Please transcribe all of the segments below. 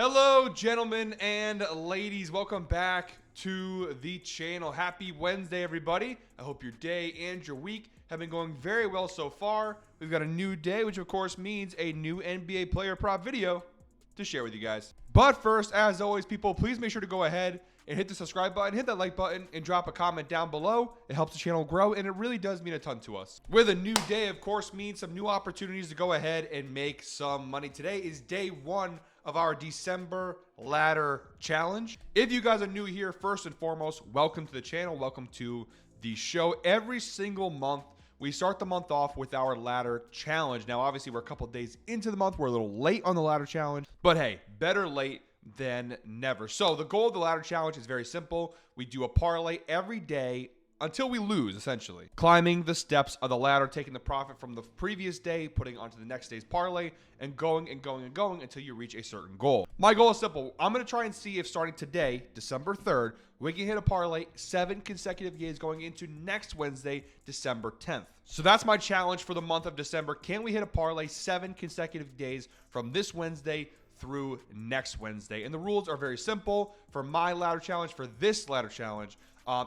Hello, gentlemen and ladies. Welcome back to the channel. Happy Wednesday, everybody. I hope your day and your week have been going very well so far. We've got a new day, which of course means a new NBA player prop video to share with you guys. But first, as always, people, please make sure to go ahead and hit the subscribe button, hit that like button, and drop a comment down below. It helps the channel grow, and it really does mean a ton to us. With a new day, of course, means some new opportunities to go ahead and make some money. Today is day one of our December ladder challenge. If you guys are new here, first and foremost, welcome to the channel. Welcome to the show. Every single month, we start the month off with our ladder challenge. Now, obviously, we're a couple days into the month. We're a little late on the ladder challenge, but hey, better late than never. So the goal of the ladder challenge is very simple. We do a parlay every day until we lose, essentially. Climbing the steps of the ladder, taking the profit from the previous day, putting it onto the next day's parlay, and going and going and going until you reach a certain goal. My goal is simple. I'm going to try and see if starting today, December 3rd, we can hit a parlay 7 consecutive days going into next Wednesday, December 10th. So that's my challenge for the month of December. Can we hit a parlay 7 consecutive days from this Wednesday through next Wednesday? And the rules are very simple. For my ladder challenge, for this ladder challenge,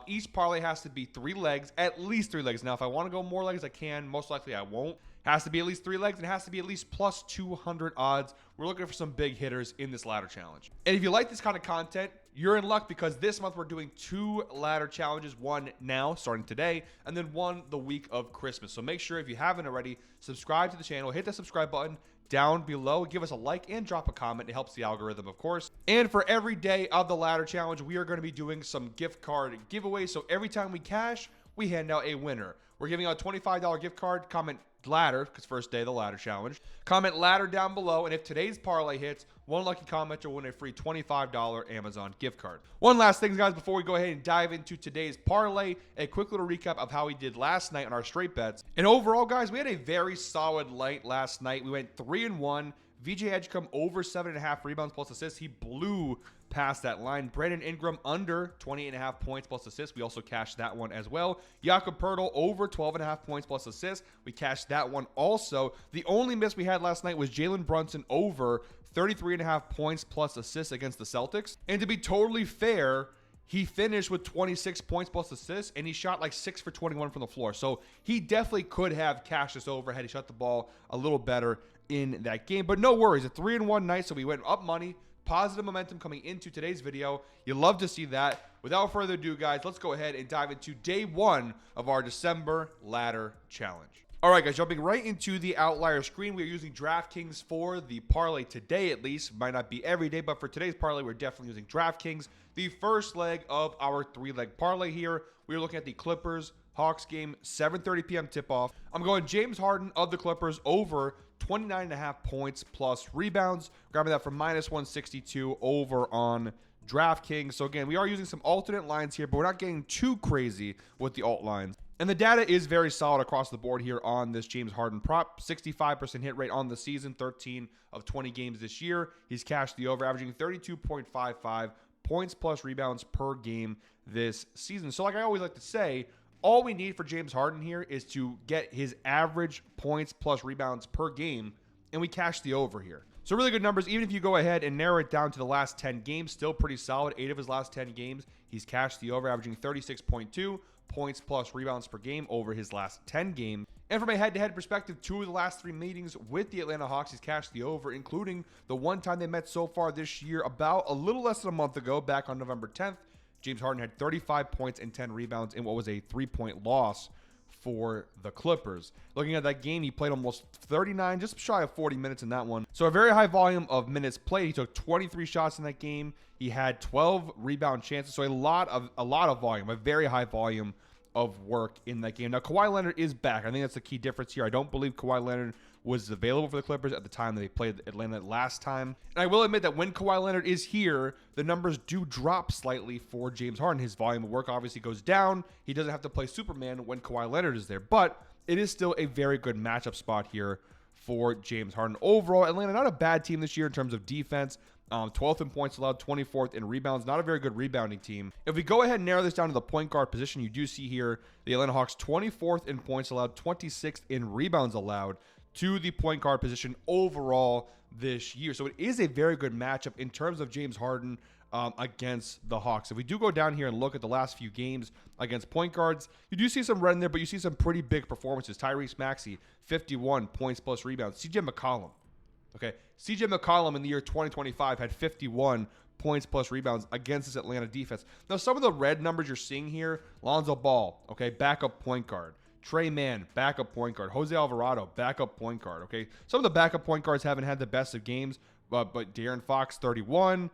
each parlay has to be 3 legs, at least 3 legs. Now, if I want to go more legs, I can. Most likely, I won't. Has to be at least 3 legs, and it has to be at least plus 200 odds. We're looking for some big hitters in this ladder challenge. And if you like this kind of content, you're in luck because this month we're doing 2 ladder challenges, one now, starting today, and then one the week of Christmas. So make sure, if you haven't already, subscribe to the channel, hit the subscribe button down below, give us a like and drop a comment. It helps the algorithm, of course. And for every day of the ladder challenge, we are going to be doing some gift card giveaways. So every time we cash, we hand out a winner. We're giving out a $25 gift card. Comment ladder, because first day of the ladder challenge. Comment ladder down below, and if today's parlay hits, one lucky commenter will win a free $25 Amazon gift card. One last thing, guys, before we go ahead and dive into today's parlay, a quick little recap of how we did last night on our straight bets. And overall, guys, we had a very solid night last night. We went 3-1. VJ Edgecombe over 7.5 rebounds plus assists. He blew past that line. Brandon Ingram under 28.5 points plus assists. We also cashed that one as well. Jakob Poeltl over 12.5 points plus assists. We cashed that one also. The only miss we had last night was Jalen Brunson over 33.5 points plus assists against the Celtics. And to be totally fair, he finished with 26 points plus assists, and he shot like 6 for 21 from the floor. So he definitely could have cashed this over had he shot the ball a little better in that game. But no worries, a 3-1 night, so we went up money. Positive momentum coming into today's video. You love to see that. Without further ado, guys, let's go ahead and dive into day one of our December ladder challenge. All right, guys, jumping right into the outlier screen. We are using DraftKings for the parlay today, at least. Might not be every day, but for today's parlay, we're definitely using DraftKings. The first leg of our 3-leg parlay here, we are looking at the Clippers-Hawks game, 7:30 p.m. tip-off. I'm going James Harden of the Clippers over 29.5 points plus rebounds. Grabbing that for minus 162 over on DraftKings. So again, we are using some alternate lines here, but we're not getting too crazy with the alt lines. And the data is very solid across the board here on this James Harden prop. 65% hit rate on the season, 13 of 20 games this year. He's cashed the over, averaging 32.55 points plus rebounds per game this season. So like I always like to say, all we need for James Harden here is to get his average points plus rebounds per game, and we cash the over here. So really good numbers. Even if you go ahead and narrow it down to the last 10 games, still pretty solid. 8 of his last 10 games, he's cashed the over, averaging 36.2 points plus rebounds per game over his last 10 games. And from a head-to-head perspective, 2 of the last 3 meetings with the Atlanta Hawks, he's cashed the over, including the one time they met so far this year, about a little less than a month ago, back on November 10th. James Harden had 35 points and 10 rebounds in what was a 3-point loss for the Clippers. Looking at that game, he played almost 39, just shy of 40 minutes in that one. So a very high volume of minutes played. He took 23 shots in that game. He had 12 rebound chances, so a lot of volume, a very high volume of work in that game. Now, Kawhi Leonard is back. I think that's the key difference here. I don't believe Kawhi Leonard was available for the Clippers at the time that they played Atlanta last time. And I will admit that when Kawhi Leonard is here, the numbers do drop slightly for James Harden. His volume of work obviously goes down. He doesn't have to play Superman when Kawhi Leonard is there. But it is still a very good matchup spot here for James Harden. Overall, Atlanta, not a bad team this year in terms of defense. 12th in points allowed, 24th in rebounds. Not a very good rebounding team. If we go ahead and narrow this down to the point guard position, you do see here the Atlanta Hawks 24th in points allowed, 26th in rebounds allowed to the point guard position overall. this year. So it is a very good matchup in terms of James Harden against the Hawks. If we do go down here and look at the last few games against point guards, you do see some red in there, but you see some pretty big performances. Tyrese Maxey, 51 points plus rebounds. CJ McCollum. Okay, CJ McCollum in the year 2025 had 51 points plus rebounds against this Atlanta defense. Now, some of the red numbers you're seeing here, Lonzo Ball, okay, backup point guard. Trey Mann, backup point guard. Jose Alvarado, backup point guard, okay? Some of the backup point guards haven't had the best of games, but De'Aaron Fox, 31.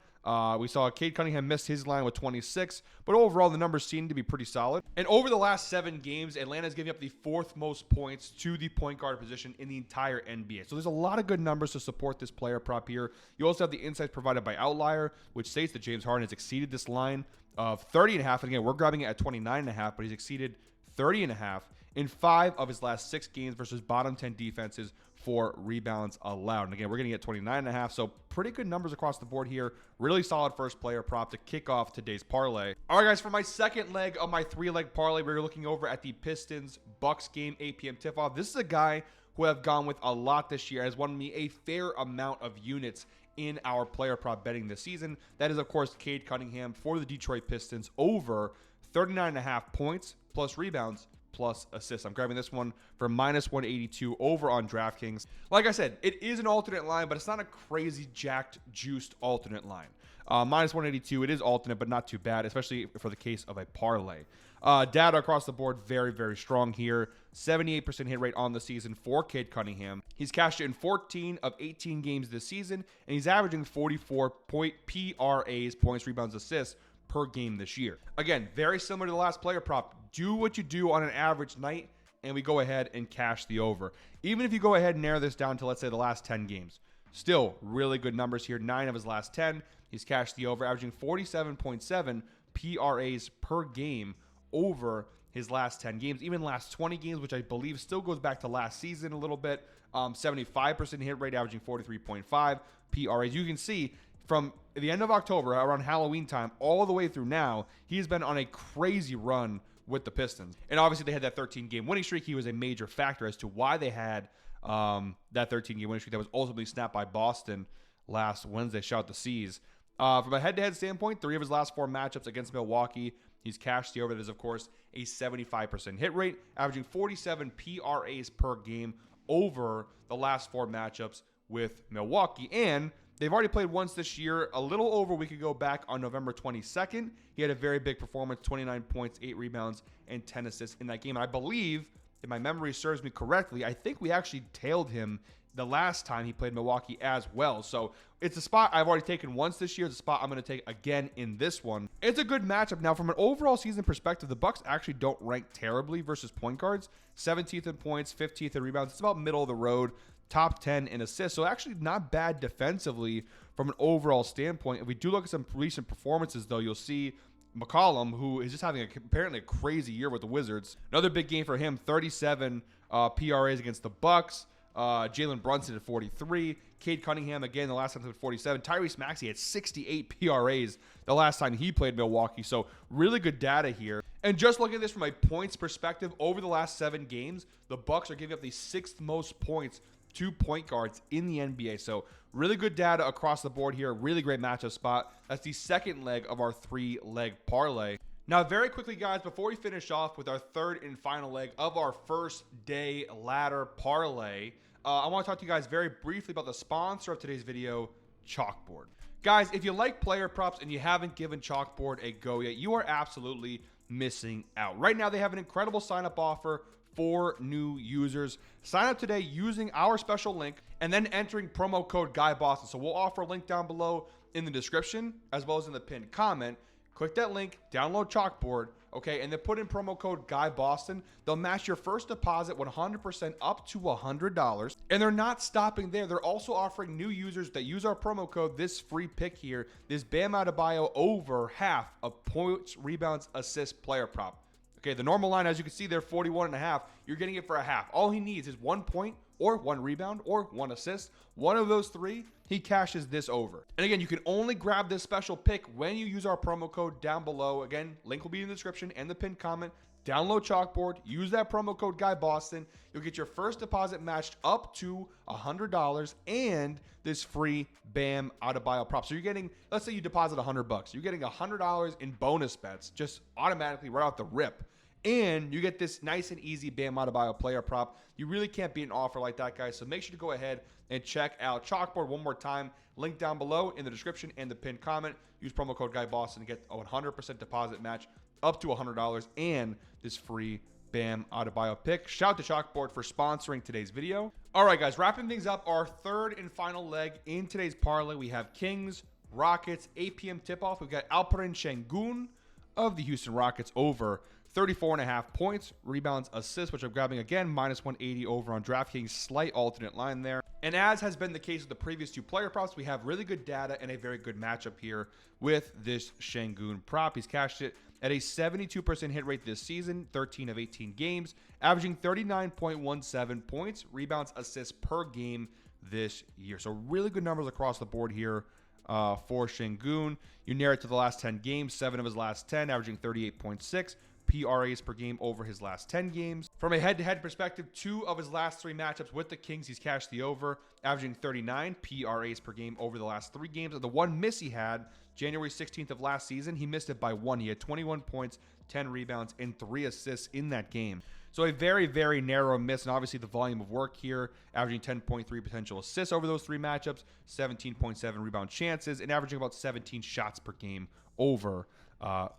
We saw Cade Cunningham miss his line with 26, but overall the numbers seem to be pretty solid. And over the last 7 games, Atlanta's giving up the 4th most points to the point guard position in the entire NBA. So there's a lot of good numbers to support this player prop here. You also have the insights provided by Outlier, which states that James Harden has exceeded this line of 30.5. And again, we're grabbing it at 29.5, but he's exceeded 30.5 in 5 of his last 6 games versus bottom 10 defenses for rebounds allowed. And again, we're going to get 29.5, so pretty good numbers across the board here. Really solid first player prop to kick off today's parlay. All right, guys, for my second leg of my 3-leg parlay, we're looking over at the Pistons-Bucks game, 8 p.m. tip-off. This is a guy who I've gone with a lot this year, has won me a fair amount of units in our player prop betting this season. That is, of course, Cade Cunningham for the Detroit Pistons over 39.5 points plus rebounds plus assists. I'm grabbing this one for minus 182 over on DraftKings. Like I said, it is an alternate line, but it's not a crazy jacked, juiced alternate line. Minus 182, it is alternate, but not too bad, especially for the case of a parlay. Data across the board, very, very strong here. 78% hit rate on the season for Cade Cunningham. He's cashed it in 14 of 18 games this season, and he's averaging 44 point PRAs, points, rebounds, assists, per game this year. Again, very similar to the last player prop. Do what you do on an average night, and we go ahead and cash the over. Even if you go ahead and narrow this down to, let's say, the last 10 games, still really good numbers here. 9 of his last 10, he's cashed the over, averaging 47.7 PRAs per game over his last 10 games. Even last 20 games, which I believe still goes back to last season a little bit. 75% hit rate, averaging 43.5 PRAs. You can see from the end of October, around Halloween time, all the way through now, he's been on a crazy run with the Pistons. And obviously, they had that 13-game winning streak. He was a major factor as to why they had that 13-game winning streak that was ultimately snapped by Boston last Wednesday. Shout out the C's. From a head-to-head standpoint, 3 of his last 4 matchups against Milwaukee, he's cashed the over. That is, of course, a 75% hit rate, averaging 47 PRAs per game over the last 4 matchups with Milwaukee. And they've already played once this year, a little over a week ago back on November 22nd. He had a very big performance, 29 points, 8 rebounds, and 10 assists in that game. And I believe, if my memory serves me correctly, I think we actually tailed him the last time he played Milwaukee as well. So it's a spot I've already taken once this year. It's a spot I'm going to take again in this one. It's a good matchup. Now, from an overall season perspective, the Bucks actually don't rank terribly versus point guards. 17th in points, 15th in rebounds. It's about middle of the road. Top 10 in assists. So actually not bad defensively from an overall standpoint. If we do look at some recent performances, though, you'll see McCollum, who is just having apparently a crazy year with the Wizards. Another big game for him, 37 PRAs against the Bucks. Jalen Brunson at 43. Cade Cunningham, again, the last time at 47. Tyrese Maxey had 68 PRAs the last time he played Milwaukee. So really good data here. And just looking at this from a points perspective, over the last 7 games, the Bucks are giving up the 6th most points to point guards in the NBA. So really good data across the board here. Really great matchup spot. That's the second leg of our 3-leg parlay. Now, very quickly, guys, before we finish off with our third and final leg of our first day ladder parlay, I want to talk to you guys very briefly about the sponsor of today's video, Chalkboard. Guys, if you like player props and you haven't given Chalkboard a go yet, you are absolutely missing out. Right now, they have an incredible sign-up offer for new users. Sign up today using our special link and then entering promo code GUYBOSTON. So we'll offer a link down below in the description as well as in the pinned comment. Click that link, download Chalkboard, okay, and then put in promo code GUYBOSTON. They'll match your first deposit 100% up to $100. And they're not stopping there. They're also offering new users that use our promo code, this free pick here, this Bam Adebayo over half of points, rebounds, assists player prop. Okay, the normal line, as you can see there, 41.5. You're getting it for a half. All he needs is 1 point or 1 rebound or 1 assist. One of those 3, he cashes this over. And again, you can only grab this special pick when you use our promo code down below. Again, link will be in the description and the pinned comment. Download Chalkboard, use that promo code GuyBoston. You'll get your first deposit matched up to $100 and this free BAM out of bio prop. So you're getting, let's say you deposit $100, you're getting $100 in bonus bets just automatically right off the rip. And you get this nice and easy BAM out of bio player prop. You really can't beat an offer like that, guys. So make sure to go ahead and check out Chalkboard one more time. Link down below in the description and the pinned comment. Use promo code GuyBoston to get a 100% deposit match up to $100 and this free BAM out of bio pick. Shout out to Chalkboard for sponsoring today's video. All right, guys, wrapping things up, our third and final leg in today's parlay. We have Kings, Rockets, 8 p.m. tip-off. We've got Alperen Şengün of the Houston Rockets over 34.5 points, rebounds, assists, which I'm grabbing again, minus 180 over on DraftKings, slight alternate line there. And as has been the case with the previous two player props, we have really good data and a very good matchup here with this Şengün prop. He's cashed it at a 72% hit rate this season, 13 of 18 games, averaging 39.17 points, rebounds, assists per game this year. So really good numbers across the board here for Şengün. You narrow it to the last 10 games, 7 of his last 10, averaging 38.6 PRAs per game over his last 10 games. From a head-to-head perspective, 2 of his last 3 matchups with the Kings, he's cashed the over, averaging 39 PRAs per game over the last 3 games. And the one miss he had, January 16th of last season, he missed it by 1. He had 21 points, 10 rebounds, and 3 assists in that game. So a very, very narrow miss, and obviously the volume of work here, averaging 10.3 potential assists over those 3 matchups, 17.7 rebound chances, and averaging about 17 shots per game over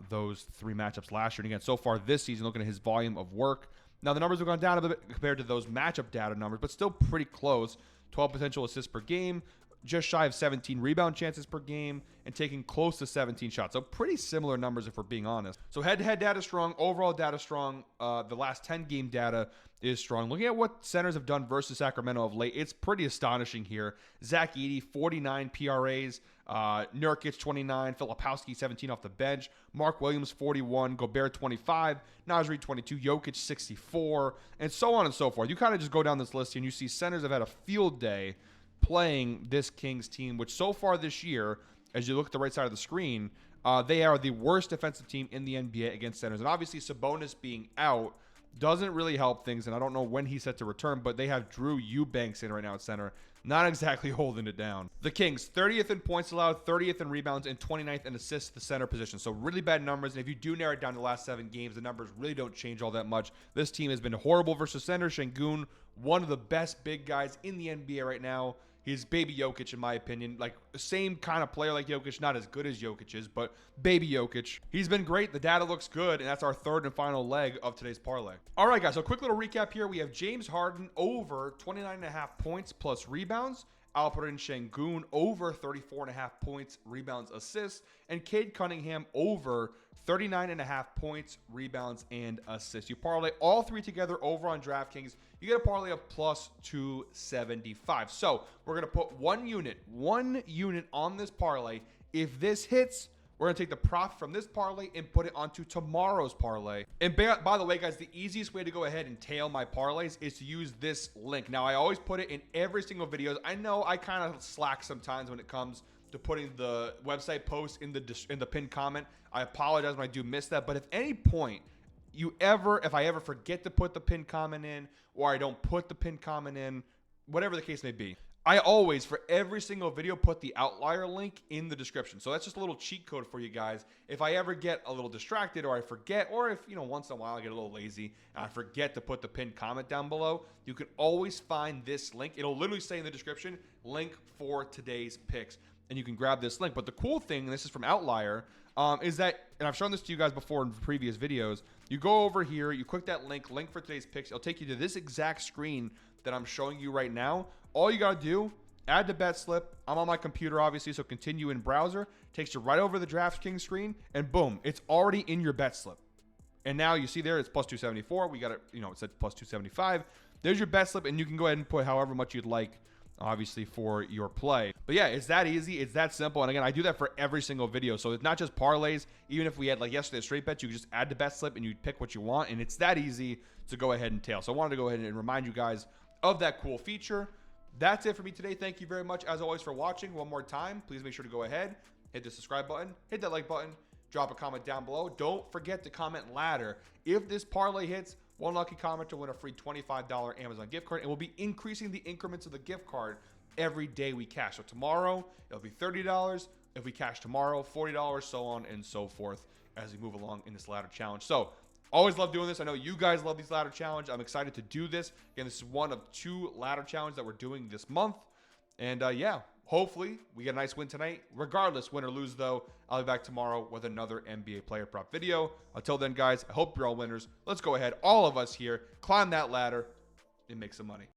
those 3 matchups last year. And again, so far this season, looking at his volume of work. Now, the numbers have gone down a bit compared to those matchup data numbers, but still pretty close. 12 potential assists per game, just shy of 17 rebound chances per game, and taking close to 17 shots. So pretty similar numbers if we're being honest. So head-to-head data strong, overall data strong. The last 10 game data is strong. Looking at what centers have done versus Sacramento of late, it's pretty astonishing here. Zach Edey, 49 PRAs. Nurkic, 29. Filipowski, 17 off the bench. Mark Williams, 41. Gobert, 25. Naz Reid, 22. Jokic, 64. And so on and so forth. You kind of just go down this list here and you see centers have had a field day playing this Kings team, which so far this year, as you look at the right side of the screen, they are the worst defensive team in the NBA against centers. And obviously Sabonis being out doesn't really help things, and I don't know when he's set to return, but they have Drew Eubanks in right now at center. Not exactly holding it down. The Kings, 30th in points allowed, 30th in rebounds, and 29th in assists at the center position. So really bad numbers, and if you do narrow it down to the last 7 games, the numbers really don't change all that much. This team has been horrible versus center. Şengün, one of the best big guys in the NBA right now. He's baby Jokic, in my opinion. Like, same kind of player like Jokic, not as good as Jokic is, but baby Jokic. He's been great. The data looks good, and that's our third and final leg of today's parlay. All right, guys, so quick little recap here. We have James Harden over 29.5 points plus rebounds. Alperen Şengün over 34.5 points, rebounds, assists. And Cade Cunningham over 39.5 points, rebounds, and assists. You parlay all 3 together over on DraftKings. You get a parlay of plus 275. So we're going to put one unit on this parlay. If this hits, we're going to take the profit from this parlay and put it onto tomorrow's parlay. And by the way, guys, the easiest way to go ahead and tail my parlays is to use this link. Now, I always put it in every single video. I know I kind of slack sometimes when it comes to putting the website post in the pinned comment. I apologize when I do miss that. But if any point if I ever forget to put the pinned comment in, or I don't put the pinned comment in, whatever the case may be, I always, for every single video, put the outlier link in the description. So that's just a little cheat code for you guys. If I ever get a little distracted, or I forget, or if, once in a while I get a little lazy and I forget to put the pinned comment down below, you can always find this link. It'll literally say in the description, link for today's picks, and you can grab this link. But the cool thing, and this is from Outlier, is that, and I've shown this to you guys before in previous videos, you go over here, you click that link for today's picks. It'll take you to this exact screen that I'm showing you right now. All you got to do, add the bet slip. I'm on my computer, obviously, so continue in browser. Takes you right over the DraftKings screen, and boom, it's already in your bet slip. And now you see there, it's plus 274. We got it, it said plus 275. There's your bet slip, and you can go ahead and put however much you'd like, obviously, for your play. But yeah, it's that easy. It's that simple. And again, I do that for every single video. So it's not just parlays. Even if we had, like yesterday, straight bets, you could just add the bet slip and you pick what you want. And it's that easy to go ahead and tail. So I wanted to go ahead and remind you guys of that cool feature. That's it for me today. Thank you very much, as always, for watching. One more time, please make sure to go ahead, hit the subscribe button, hit that like button. drop a comment down below. Don't forget to comment ladder. If this parlay hits, one lucky commenter will win a free $25 Amazon gift card, and we'll be increasing the increments of the gift card every day we cash. So tomorrow, it'll be $30. If we cash tomorrow, $40, so on and so forth as we move along in this ladder challenge. So always love doing this. I know you guys love these ladder challenge. I'm excited to do this. Again, this is one of 2 ladder challenges that we're doing this month. And yeah, hopefully we get a nice win tonight. Regardless, win or lose though, I'll be back tomorrow with another NBA player prop video. Until then, guys, I hope you're all winners. Let's go ahead, all of us here, climb that ladder and make some money.